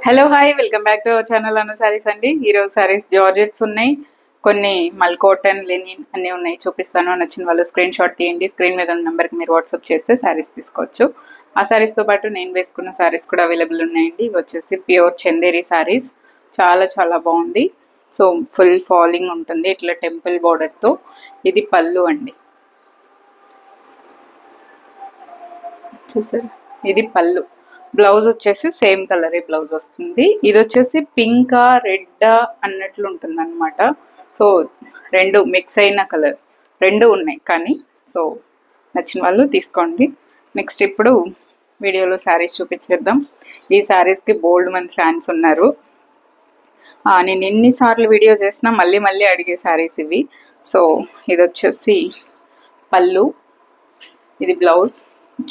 Hello hi welcome back to our channel Anu sarees అండి. ఈరోజు saris georgettes ఉన్నాయి, కొన్ని మల్ కాటన్ లెనిన్ అన్నీ ఉన్నాయి, చూపిస్తాను. నచ్చిన వాళ్ళు స్క్రీన్ షాట్ తీయండి. స్క్రీన్ మీద ఉన్న నెంబర్కి మీరు వాట్సాప్ చేస్తే సారీస్ తీసుకోవచ్చు. ఆ సారీస్తో పాటు నేను వేసుకున్న సారీస్ కూడా అవైలబుల్ ఉన్నాయండి. ఇవి వచ్చేసి ప్యూర్ చందేరి సారీస్, చాలా చాలా బాగుంది. సో ఫుల్ ఫాలింగ్ ఉంటుంది ఇట్లా టెంపుల్ బోర్డర్తో. ఇది పళ్ళు అండి, చూసారు, ఇది పళ్ళు. బ్లౌజ్ వచ్చేసి సేమ్ కలరే బ్లౌజ్ వస్తుంది. ఇది వచ్చేసి పింకా రెడ్ అన్నట్లు ఉంటుంది అనమాట. సో రెండు మిక్స్ అయిన కలర్ రెండు ఉన్నాయి కానీ. సో నచ్చిన వాళ్ళు తీసుకోండి. నెక్స్ట్ ఇప్పుడు వీడియోలో శారీస్ చూపించేద్దాం. ఈ శారీస్కి బోల్డ్ మంది ఫ్యాన్స్ ఉన్నారు. నేను ఎన్నిసార్లు వీడియో చేసినా మళ్ళీ మళ్ళీ అడిగే శారీస్ ఇవి. సో ఇది వచ్చేసి పళ్ళు, ఇది బ్లౌజ్.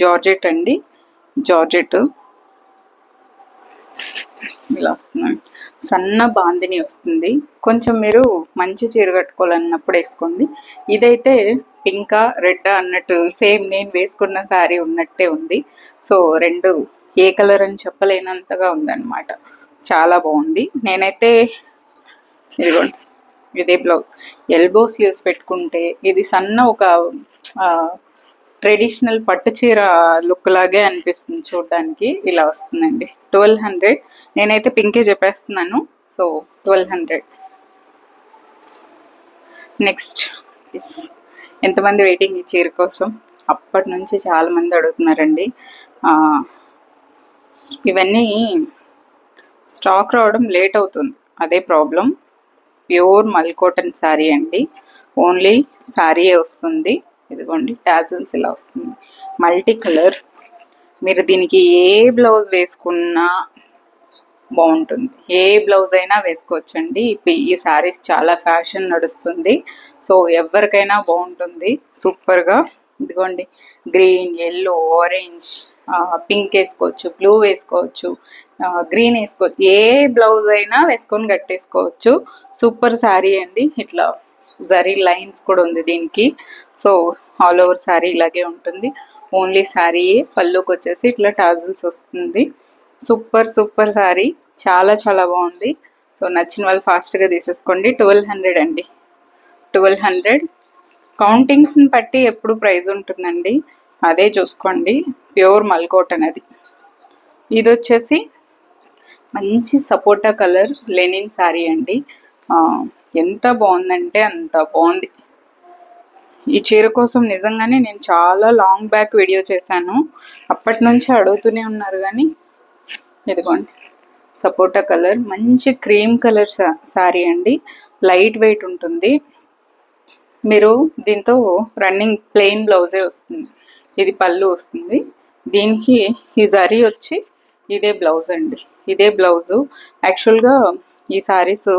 జార్జెట్ అండి, జార్జెట్ ఇలా వస్తుంది. సన్న బాందిని వస్తుంది. కొంచెం మీరు మంచి చీర కట్టుకోవాలన్నప్పుడు వేసుకోండి. ఇదైతే పింకా రెడ్ అన్నట్టు సేమ్ నేను వేసుకున్న శారీ ఉన్నట్టే ఉంది. సో రెండు ఏ కలర్ అని చెప్పలేనంతగా ఉందన్నమాట. చాలా బాగుంది. నేనైతే ఇదిగోండి, ఇదే బ్లౌజ్. ఎల్బో స్లీవ్స్ పెట్టుకుంటే ఇది సన్న ఒక ట్రెడిషనల్ పట్టు చీర లుక్ లాగే అనిపిస్తుంది చూడడానికి. ఇలా వస్తుందండి. 1200. నేనైతే పింకే చెప్పేస్తున్నాను. సో 1200. నెక్స్ట్ ఎంతమంది వెయిటింగ్ ఈ చీర కోసం? అప్పటి నుంచి చాలా మంది అడుగుతున్నారండి. ఇవన్నీ స్టాక్ రావడం లేట్ అవుతుంది, అదే ప్రాబ్లం. ప్యూర్ మల్ కాటన్ శారీ అండి, ఓన్లీ శారీయే వస్తుంది. ఇదిగోండి, టాజిల్స్ ఇలా వస్తుంది, మల్టీ కలర్. మీరు దీనికి ఏ బ్లౌజ్ వేసుకున్నా బాగుంటుంది, ఏ బ్లౌజ్ అయినా వేసుకోవచ్చండి. ఈ శారీస్ చాలా ఫ్యాషన్ నడుస్తుంది. సో ఎవరికైనా బాగుంటుంది సూపర్గా. ఇదిగోండి, గ్రీన్, ఎల్లో, ఆరెంజ్, పింక్ వేసుకోవచ్చు, బ్లూ వేసుకోవచ్చు, గ్రీన్ వేసుకోవచ్చు. ఏ బ్లౌజ్ అయినా వేసుకొని కట్టేసుకోవచ్చు. సూపర్ శారీ అండి. ఇట్లా జరీ లైన్స్ కూడా ఉంది దీనికి. సో ఆల్ ఓవర్ శారీ ఇలాగే ఉంటుంది. ఓన్లీ శారీయే. పళ్ళుకి వచ్చేసి ఇట్లా టాజిల్స్ వస్తుంది. సూపర్ సూపర్ శారీ, చాలా చాలా బాగుంది. సో నచ్చిన వాళ్ళు ఫాస్ట్గా తీసేసుకోండి. 1200 అండి, 1200. కౌంటింగ్స్ని బట్టి ఎప్పుడు ప్రైస్ ఉంటుందండి, అదే చూసుకోండి. ప్యూర్ మల్ కాటన్ అది. ఇది వచ్చేసి మంచి సపోటా కలర్ లెనిన్ శారీ అండి. ఎంత బాగుందంటే అంత బాగుంది. ఈ చీర కోసం నిజంగానే నేను చాలా లాంగ్ బ్యాక్ వీడియో చేశాను, అప్పటి నుంచి అడుగుతూనే ఉన్నారు. కానీ ఇదిగోండి, సపోటా కలర్, మంచి క్రీమ్ కలర్ శారీ అండి. లైట్ వెయిట్ ఉంటుంది. మీరు దీంతో రన్నింగ్ ప్లెయిన్ బ్లౌజే వస్తుంది. ఇది పళ్ళు వస్తుంది. దీనికి ఈ జరీ వచ్చి ఇదే బ్లౌజ్ అండి, ఇదే బ్లౌజు. యాక్చువల్గా ఈ శారీస్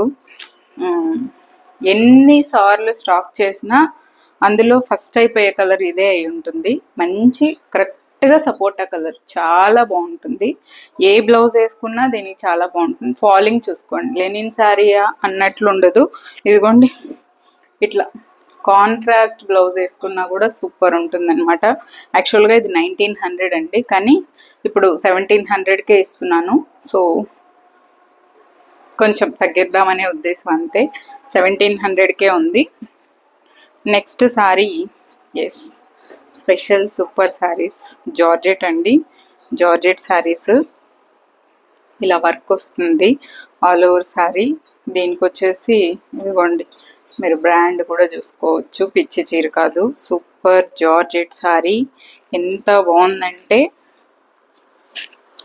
ఎన్నిసార్లు స్టాక్ చేసినా అందులో ఫస్ట్ అయిపోయే కలర్ ఇదే అయి ఉంటుంది. మంచి కరెక్ట్గా సపోటా కలర్, చాలా బాగుంటుంది. ఏ బ్లౌజ్ వేసుకున్నా దీనికి చాలా బాగుంటుంది. ఫాలింగ్ చూసుకోండి, లెనిన్ శారీయా అన్నట్లు ఉండదు. ఇదిగోండి, ఇట్లా కాంట్రాస్ట్ బ్లౌజ్ వేసుకున్నా కూడా సూపర్ ఉంటుంది అనమాట. యాక్చువల్గా ఇది 1900 అండి, కానీ ఇప్పుడు 1700కే ఇస్తున్నాను. సో కొంచెం తగ్గిద్దామనే ఉద్దేశం అంతే. 1700కే ఉంది. Next sari, yes, special super saris, georgette అండి. జార్జెట్ శారీస్ ఇలా వర్క్ వస్తుంది ఆల్ ఓవర్ శారీ. దీనికి వచ్చేసి ఇదిగోండి, మీరు బ్రాండ్ కూడా చూసుకోవచ్చు, పిచ్చి చీర కాదు. సూపర్ జార్జెట్ శారీ ఎంత బాగుందంటే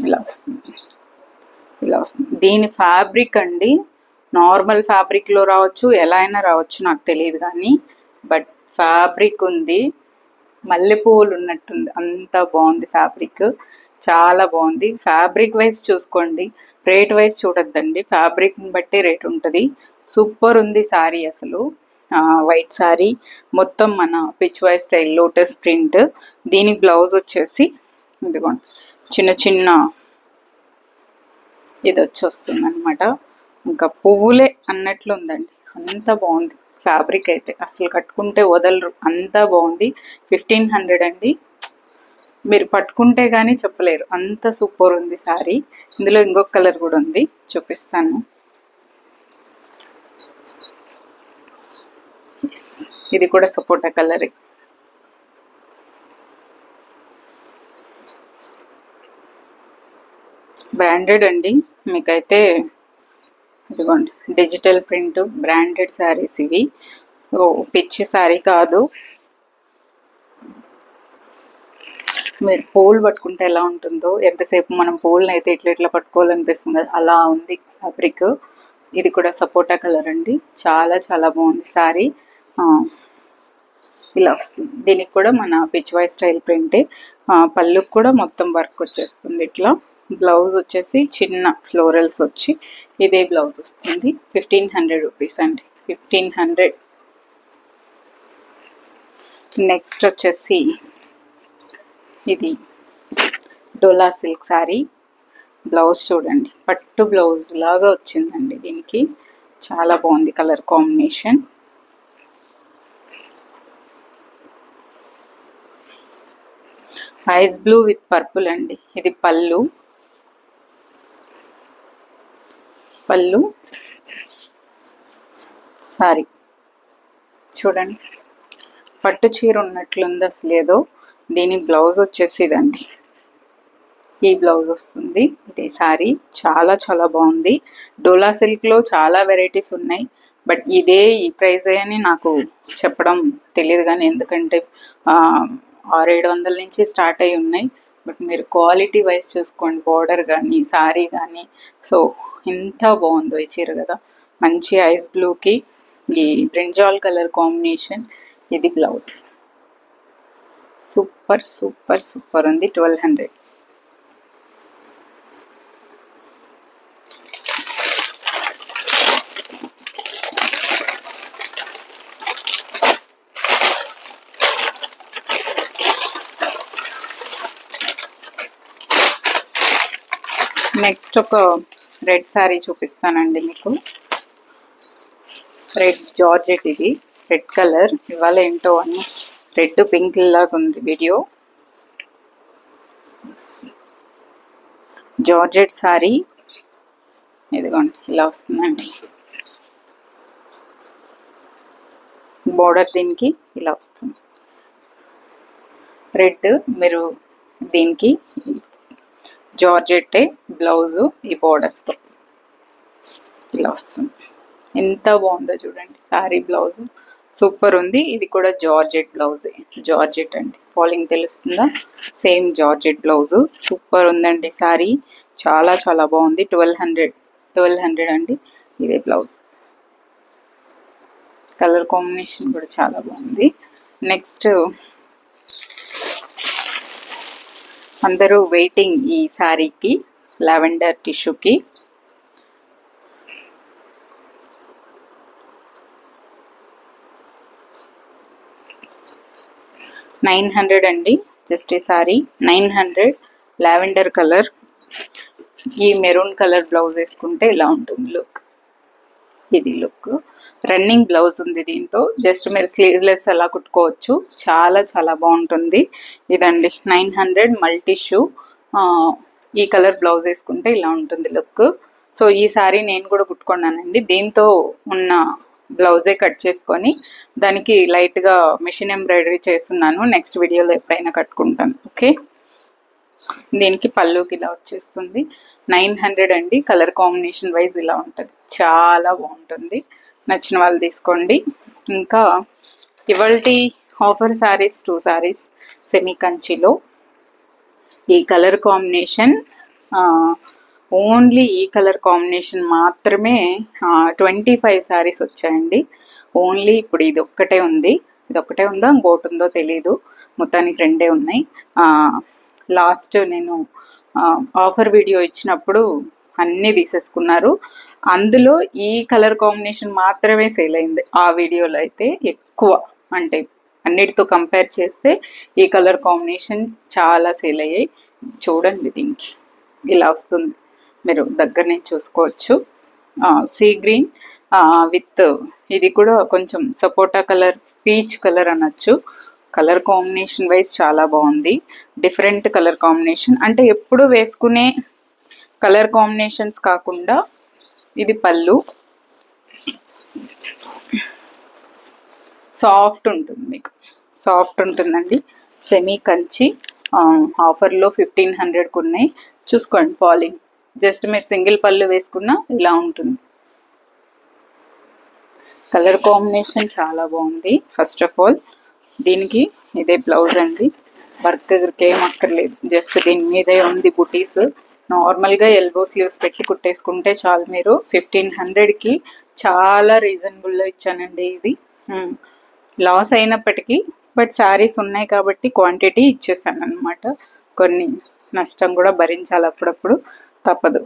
ఇలా వస్తుంది, ఇలా వస్తుంది. దీని ఫ్యాబ్రిక్ అండి నార్మల్ ఫ్యాబ్రిక్లో రావచ్చు, ఎలా అయినా రావచ్చు, నాకు తెలియదు. కానీ బట్ ఫ్యాబ్రిక్ ఉంది, మల్లెపూలు ఉన్నట్టుంది, అంత బాగుంది ఫ్యాబ్రిక్, చాలా బాగుంది. ఫ్యాబ్రిక్ వైజ్ చూసుకోండి, రేట్ వైజ్ చూడొద్దండి. ఫ్యాబ్రిక్ని బట్టి రేట్ ఉంటుంది. సూపర్ ఉంది శారీ అసలు. వైట్ శారీ మొత్తం మన Pichwai style lotus print. దీనికి బ్లౌజ్ వచ్చేసి ఇదిగోండి, చిన్న చిన్న ఇది వచ్చి వస్తుంది అనమాట. ఇంకా పువ్వులే అన్నట్లు ఉందండి, అంత బాగుంది. ఫ్యాబ్రిక్ అయితే అసలు కట్టుకుంటే వదలరు, అంత బాగుంది. 1500 అండి. మీరు పట్టుకుంటే కానీ చెప్పలేరు, అంత సూపర్ ఉంది సారీ. ఇందులో ఇంకొక కలర్ కూడా ఉంది, చూపిస్తాను. ఇది కూడా సపోటా కలర్. బ్రాండెడ్ అండి, మీకైతే ఇదిగోండి డిజిటల్ ప్రింట్ బ్రాండెడ్ శారీస్ ఇవి. సో పిచ్చి శారీ కాదు. మీరు పూలు పట్టుకుంటే ఎలా ఉంటుందో, ఎంతసేపు మనం పూలను అయితే ఇట్లా ఇట్లా పట్టుకోవాలనిపిస్తుంది, అలా ఉంది ఫ్యాబ్రిక్. ఇది కూడా సపోటా కలర్ అండి, చాలా చాలా బాగుంది శారీ. ఇలా వస్తుంది. దీనికి కూడా మన పిచ్వాయ్ స్టైల్ ప్రింటే. పళ్ళుకి కూడా మొత్తం వర్క్ వచ్చేస్తుంది ఇట్లా. బ్లౌజ్ వచ్చేసి చిన్న ఫ్లోరల్స్ వచ్చి ఇదే బ్లౌజ్ వస్తుంది. 1500 రూపీస్ అండి, 1500. నెక్స్ట్ వచ్చేసి ఇది డోలా సిల్క్ శారీ. బ్లౌజ్ చూడండి, పట్టు బ్లౌజ్ లాగా వచ్చిందండి దీనికి, చాలా బాగుంది colour combination. Ice blue with purple అండి. ఇది పళ్ళు సారీ చూడండి, పట్టు చీర ఉన్నట్లుంది అసలు ఏదో. దీని బ్లౌజ్ వచ్చేసి ఇదండి, ఈ బ్లౌజ్ వస్తుంది. ఇది శారీ చాలా చాలా బాగుంది. డోలా సిల్క్లో చాలా వెరైటీస్ ఉన్నాయి, బట్ ఇదే ఈ ప్రైస్ అని నాకు చెప్పడం తెలియదు కానీ, ఎందుకంటే 600-700 నుంచి స్టార్ట్ అయి ఉన్నాయి. బట్ మీరు క్వాలిటీ వైజ్ చూసుకోండి, బార్డర్ కానీ శారీ కానీ. సో ఎంత బాగుందో ఈ చీర కదా, మంచి ఐస్ బ్లూకి ఈ బ్రింజాల్ కలర్ కాంబినేషన్. ఇది బ్లౌజ్ సూపర్ సూపర్ సూపర్ ఉంది. 1200. నెక్స్ట్ ఒక రెడ్ శారీ చూపిస్తానండి మీకు. రెడ్ జార్జెట్, ఇది రెడ్ కలర్. ఇవాళ ఏంటో అని రెడ్ పింక్ లాగా ఉంది వీడియో. జార్జెట్ శారీ ఇదిగోండి ఇలా వస్తుందండి. బోర్డర్ దీనికి ఇలా వస్తుంది రెడ్. మీరు దీనికి జార్జెట్టే బ్లౌజు, ఈ బోర్డర్తో ఇలా వస్తుంది. ఎంత బాగుందో చూడండి శారీ. బ్లౌజ్ సూపర్ ఉంది. ఇది కూడా జార్జెట్ బ్లౌజే, జార్జెట్ అండి, ఫాలింగ్ తెలుస్తుందా, సేమ్ జార్జెట్ బ్లౌజు. సూపర్ ఉందండి శారీ, చాలా చాలా బాగుంది. 1200 అండి. ఇదే బ్లౌజ్. కలర్ కాంబినేషన్ కూడా చాలా బాగుంది. నెక్స్ట్ అందరూ వెయిటింగ్ ఈ శారీకి, లావెండర్ టిష్యూకి. $900 అండి జస్ట్ ఈ శారీ. 900. Lavender colour. ఈ మెరూన్ కలర్ బ్లౌజ్ వేసుకుంటే ఇలా ఉంటుంది లుక్. ఇది లుక్. రన్నింగ్ బ్లౌజ్ ఉంది దీంతో, జస్ట్ మీరు స్లీవ్లెస్ అలా కుట్టుకోవచ్చు. చాలా చాలా బాగుంటుంది. ఇదండి 900 మల్టీ షూ. ఈ కలర్ బ్లౌజ్ వేసుకుంటే ఇలా ఉంటుంది లుక్. సో ఈ శారీ నేను కూడా కుట్టుకున్నానండి. దీంతో ఉన్న బ్లౌజే కట్ చేసుకొని దానికి లైట్గా మిషన్ ఎంబ్రాయిడరీ చేస్తున్నాను. నెక్స్ట్ వీడియోలో ఎప్పుడైనా కట్టుకుంటాను. ఓకే, దీనికి పళ్ళుకి ఇలా వచ్చేస్తుంది. 900 అండి. కలర్ కాంబినేషన్ వైజ్ ఇలా ఉంటుంది, చాలా బాగుంటుంది. నచ్చిన వాళ్ళు తీసుకోండి. ఇంకా ఇవాల్టి ఆఫర్ శారీస్ 2 శారీస్ సెమీ కంచిలో. ఈ కలర్ కాంబినేషన్ ఓన్లీ ఈ కలర్ కాంబినేషన్ మాత్రమే 25 శారీస్ వచ్చాయండి. ఓన్లీ ఇప్పుడు ఇది ఒక్కటే ఉంది. ఇది ఒక్కటే ఉందా ఇంకోటి ఉందో తెలీదు, మొత్తానికి 2 ఉన్నాయి. లాస్ట్ నేను ఆఫర్ వీడియో ఇచ్చినప్పుడు అన్నీ తీసేసుకున్నారు. అందులో ఈ కలర్ కాంబినేషన్ మాత్రమే సేల్ అయింది. ఆ వీడియోలో అయితే ఎక్కువ, అంటే అన్నిటితో కంపేర్ చేస్తే ఈ కలర్ కాంబినేషన్ చాలా సేల్ అయ్యాయి. చూడండి, దీనికి ఇలా వస్తుంది, మీరు దగ్గర నుంచి చూసుకోవచ్చు. సీ గ్రీన్ విత్ ఇది కూడా కొంచెం సపోటా కలర్, పీచ్ కలర్ అనొచ్చు. కలర్ కాంబినేషన్ వైజ్ చాలా బాగుంది. డిఫరెంట్ కలర్ కాంబినేషన్, అంటే ఎప్పుడు వేసుకునే కలర్ కాంబినేషన్స్ కాకుండా ఇది పళ్ళు. సాఫ్ట్ ఉంటుంది, మీకు సాఫ్ట్ ఉంటుందండి. సెమీ కంచి, ఆఫర్లో 1500కు ఉన్నాయి. చూసుకోండి పాలింగ్. జస్ట్ మీరు సింగిల్ పళ్ళు వేసుకున్నా ఇలా ఉంటుంది. కలర్ కాంబినేషన్ చాలా బాగుంది. ఫస్ట్ ఆఫ్ ఆల్ దీనికి ఇదే బ్లౌజ్ అండి. వర్క్ ఏం అక్కర్లేదు, జస్ట్ దీని మీదే ఉంది బుటీస్. నార్మల్గా ఎల్బో స్లీవ్స్ పెట్టి కుట్టేసుకుంటే చాలు. మీరు 1500కి చాలా రీజనబుల్లో ఇచ్చానండి. ఇది లాస్ అయినప్పటికీ బట్ శారీస్ ఉన్నాయి కాబట్టి క్వాంటిటీ ఇచ్చేసాను అనమాట. కొన్ని నష్టం కూడా భరించాలి, అప్పుడప్పుడు తప్పదు.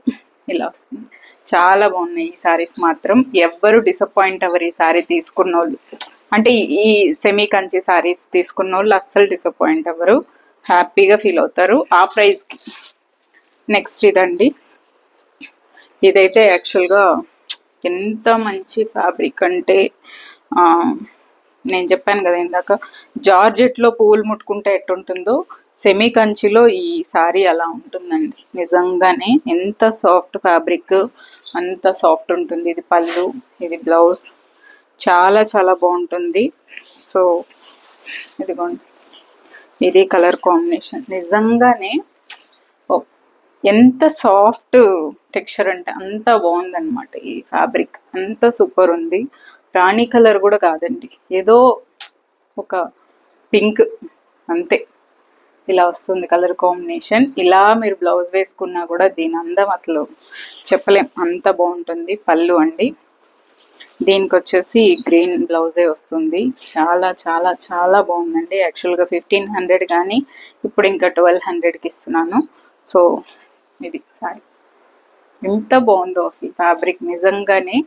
ఇలా వస్తుంది. చాలా బాగున్నాయి ఈ శారీస్ మాత్రం. ఎవ్వరు డిసప్పాయింట్ అవ్వరు ఈ శారీ తీసుకున్న వాళ్ళు. అంటే ఈ సెమీ కంచి శారీస్ తీసుకున్న వాళ్ళు అస్సలు డిసప్పాయింట్ అవ్వరు, హ్యాపీగా ఫీల్ అవుతారు ఆ ప్రైస్కి. నెక్స్ట్ ఇదండి. ఇదైతే యాక్చువల్గా ఎంత మంచి ఫ్యాబ్రిక్ అంటే, నేను చెప్పాను కదా ఇందాక జార్జెట్లో పువ్వులు ముట్టుకుంటే ఎట్టుంటుందో, సెమీ కంచిలో ఈ శారీ అలా ఉంటుందండి. నిజంగానే ఎంత సాఫ్ట్ ఫ్యాబ్రిక్, అంత సాఫ్ట్ ఉంటుంది. ఇది పళ్ళు, ఇది బ్లౌజ్. చాలా చాలా బాగుంటుంది. సో ఇదిగోండి, ఇది కలర్ కాంబినేషన్. నిజంగానే ఎంత సాఫ్ట్ టెక్స్చర్ అంటే అంత బాగుందన్నమాట. ఈ ఫ్యాబ్రిక్ అంత సూపర్ ఉంది. రాణి కలర్ కూడా కాదండి, ఏదో ఒక పింక్ అంతే. ఇలా వస్తుంది కలర్ కాంబినేషన్. ఇలా మీరు బ్లౌజ్ వేసుకున్నా కూడా దీని అందం అసలు చెప్పలేం, అంత బాగుంటుంది. పళ్ళు అండి, దీనికి వచ్చేసి గ్రీన్ బ్లౌజే వస్తుంది. చాలా చాలా చాలా బాగుందండి. యాక్చువల్గా 1500 కానీ ఇప్పుడు ఇంకా 1200కి ఇస్తున్నాను. సో ఇది సారీ ఎంత బాగుందో అసలు ఫ్యాబ్రిక్. నిజంగానే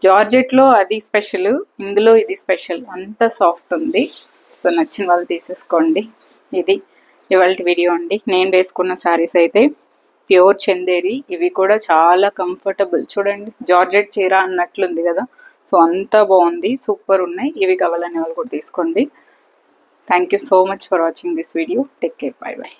జార్జెట్లో అది స్పెషల్, ఇందులో ఇది స్పెషల్. అంత సాఫ్ట్ ఉంది. సో నచ్చిన వాళ్ళు తీసేసుకోండి. ఇది ఇవాళ వీడియో అండి. నేను వేసుకున్న శారీస్ అయితే ప్యూర్ చందేరి. ఇవి కూడా చాలా కంఫర్టబుల్. చూడండి జార్జెట్ చీర అన్నట్లుంది కదా. సో అంతా బాగుంది, సూపర్ ఉన్నాయి. ఇవి కావాలనే వాళ్ళు కూడా తీసుకోండి. Thank you so much for watching this video. Take care, by by.